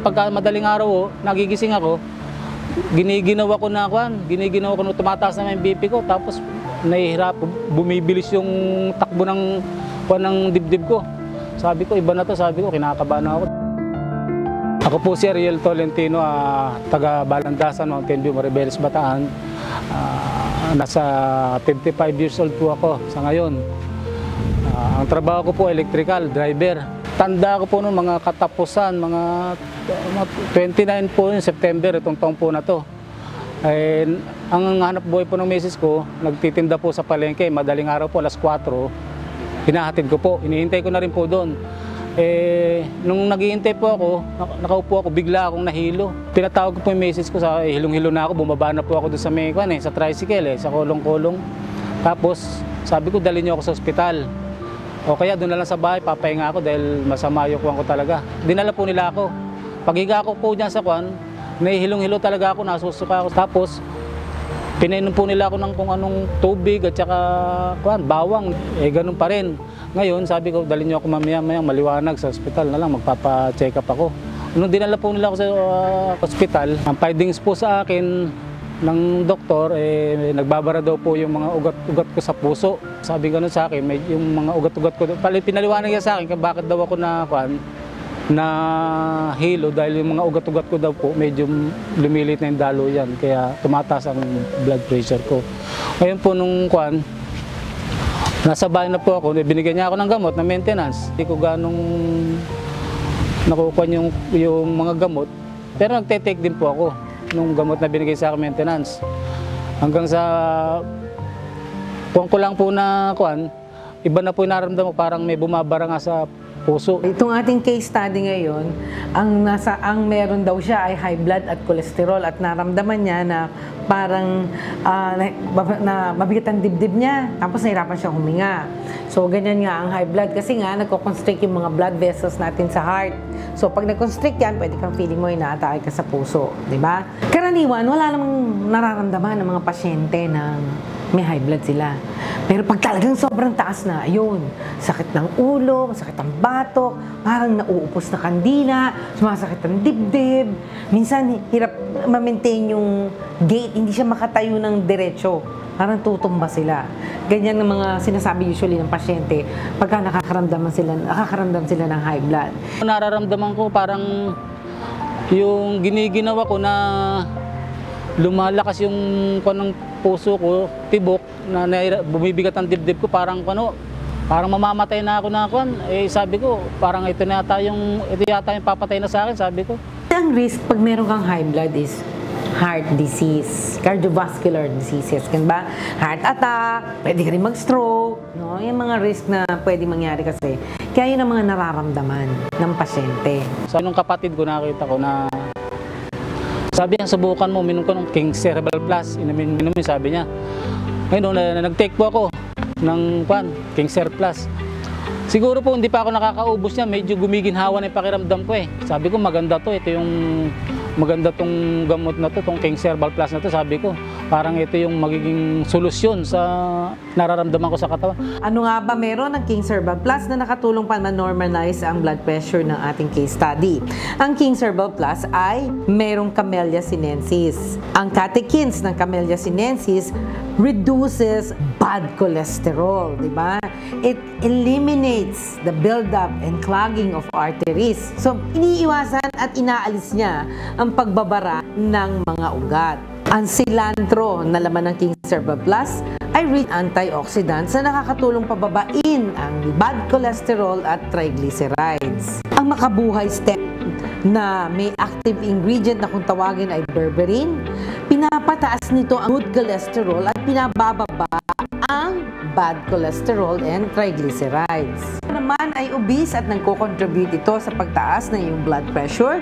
pagka madaling araw, nagigising ako, giniginawa ko na tumataas na yung BP ko, tapos nahihirap, bumibilis yung takbo ng dibdib ko. Sabi ko, iba na to, sabi ko, kinakabahan ako. Ako po si Ariel Tolentino, taga Balandasan, Mountain View, Maribeles, Bataan. Nasa 55 years old po ako sa ngayon. Ang trabaho ko po, electrical, driver. Tanda ko po noong mga katapusan, mga 29 po yung September, itong taong po na to. Ang hanap buhay po ng misis ko, nagtitinda po sa palengke, madaling araw po, alas 4. Hinahatid ko po, inihintay ko na rin po doon. Nung naghihintay po ako, nakaupo ako, bigla akong nahilo. Pinatawag ko po yung misis ko, hilong-hilo na ako, bumaba na po ako doon sa sa tricycle, sa kulong-kulong. Tapos sabi ko, dali niyo ako sa ospital. O kaya doon na lang sa bahay, papahinga ako dahil masama yung kuwan ko talaga. Dinala po nila ako. Paghiga ko po dyan sa kuwan, nahihilong-hilo talaga ako, nasusuka ako. Tapos pinainom po nila ako ng kung anong tubig at saka kuwan, bawang. Ganun pa rin. Ngayon, sabi ko, dali niyo ako mamaya-maya, maliwanag sa ospital na lang, magpapa-check up ako. Nung dinala po nila ako sa ospital, ang findings po sa akin ng doktor, nagbabara daw po yung mga ugat-ugat ko sa puso. Sabi gano'n sa akin, yung mga ugat-ugat ko, pinaliwanag niya sa akin kung bakit daw ako na hilo dahil yung mga ugat-ugat ko daw po medyo lumilit na yung dalo yan, kaya tumataas ang blood pressure ko. Ngayon po nung nasa bahay na po ako, binigyan niya ako ng gamot na maintenance. Hindi ko ganong nakukuha yung mga gamot, pero nagte-take din po ako nung gamot na binigay sa akin maintenance. Hanggang sa ko lang po na iba na po yung naramdaman, parang may bumabara nga sa puso. Itong ating case study ngayon, ang meron daw siya ay high blood at cholesterol, at naramdaman niya na parang na mabigat ang dibdib niya, tapos nahirapan siya huminga. So ganyan nga ang high blood, kasi nga nagko-constrict yung mga blood vessels natin sa heart. So pag nag-constrict yan, pwede kang feeling mo inaatake ka sa puso, di ba? Karaniwan, wala namang nararamdaman ng mga pasyente na may high blood sila. Pero pag talagang sobrang taas na, ayun, sakit ng ulo, sakit ng batok, parang nauupos na kandila, sumasakit ang dibdib, minsan hirap ma-maintain yung gait, hindi siya makatayo ng diretso, parang tutumba sila. Ganyan ang mga sinasabi usually ng pasyente pagka nakakaramdam sila ng high blood. Nararamdaman ko parang yung giniginawa ko na lumalakas yung puso ko, tibok, na bumibigat ang dibdib ko, parang mamamatay na ako sabi ko, parang ito yata yung papatay na sa akin, sabi ko. Ang risk pag meron kang high blood is heart disease, cardiovascular diseases, kan ba? Heart attack, pwede ka rin mag-stroke, no? Yung mga risk na pwede mangyari kasi. Kaya yun ang mga nararamdaman ng pasyente. So, nung kapatid ko, nakita ko na sabi niya, subukan mo, minum ko ng King Cerebral Plus. Inumin, sabi niya. Ngayon, nag-take po ako ng King Cerebral Plus. Siguro po, hindi pa ako nakakaubos niya. Medyo gumiginhawa na yung pakiramdam ko eh. Sabi ko, maganda to. Ito yung maganda tong gamot na to, tong King Cerebral Plus na to. Sabi ko, parang ito yung magiging solusyon sa nararamdaman ko sa katawan. Ano nga ba meron ng King Cerebral Plus na nakatulong pa ma-normalize ang blood pressure ng ating case study? Ang King Cerebral Plus ay merong Camellia sinensis. Ang catechins ng Camellia sinensis reduces bad cholesterol, di ba? It eliminates the buildup and clogging of arteries. So, iniiwasan at inaalis niya ang pagbabara ng mga ugat. Ang cilantro na laman ng King Cerebral Plus ay rich antioxidants na nakakatulong pababain ang bad cholesterol at triglycerides. Ang makabuhay stem na may active ingredient na kung tawagin ay berberine, pinapataas nito ang good cholesterol at pinabababa ang bad cholesterol and triglycerides. Naman ay obese at nagko-contribute ito sa pagtaas ng iyong blood pressure.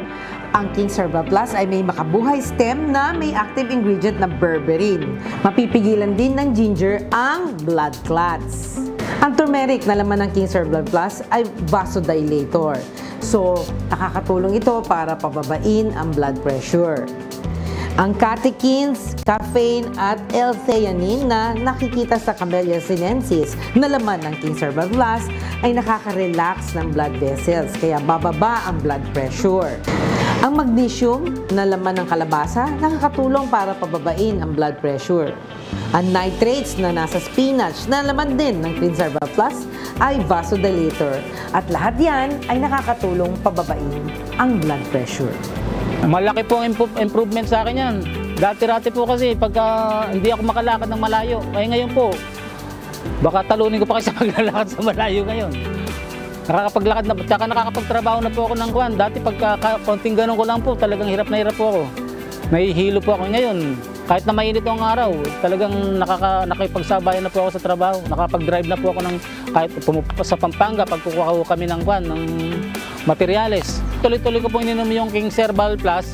Ang King Cerebral Plus ay may makabuhay stem na may active ingredient na berberine. Mapipigilan din ng ginger ang blood clots. Ang turmeric na laman ng King Cerebral Plus ay vasodilator. So, nakakatulong ito para pababain ang blood pressure. Ang catechins, caffeine at L-theanine na nakikita sa Camellia sinensis na laman ng King Cerebral Plus ay nakaka-relax ng blood vessels, kaya bababa ang blood pressure. Ang magnesium na laman ng kalabasa nakakatulong para pababain ang blood pressure. Ang nitrates na nasa spinach na laman din ng Cleanserva Plus ay vasodilator. At lahat yan ay nakakatulong pababain ang blood pressure. Malaki po ang improvement sa akin yan. Dati-rati po kasi pagka hindi ako makalakad ng malayo. Kaya ngayon po, baka talunin ko pa kayo sa paglalakad sa malayo ngayon. Nakakapaglakad na, tsaka nakakapagtrabaho na po ako ng kwan. Dati pagka konting ganun ko lang po, talagang hirap na hirap po ako. Nahihilo po ako ngayon. Kahit na mainit ang araw, talagang nakipagsabayan na po ako sa trabaho. Nakapag-drive na po ako ng, kahit sa Pampanga, pagkukuha ko kami ng kwan, ng materyales. Tuloy-tuloy ko po ininom yung Cleanserva Plus.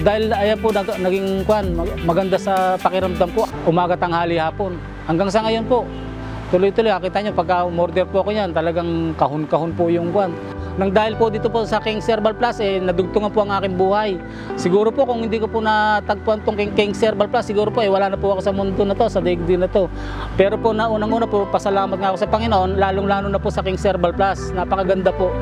Dahil ayan po naging kwan, maganda sa pakiramdam po, umaga, tanghali, hapon. Hanggang sa ngayon po, tuloy-tuloy, nakita nyo, pagka umorder po ako yan, talagang kahon-kahon po yung kwan. Nang dahil po dito po sa Cleanserva Plus, nadugtungan po ang aking buhay. Siguro po kung hindi ko po natagpuan itong Cleanserva Plus, siguro po wala na po ako sa mundo na to, sa daigdig na to. Pero po unang-una po, pasalamat nga ako sa Panginoon, lalong-lalo na po sa Cleanserva Plus. Napakaganda po.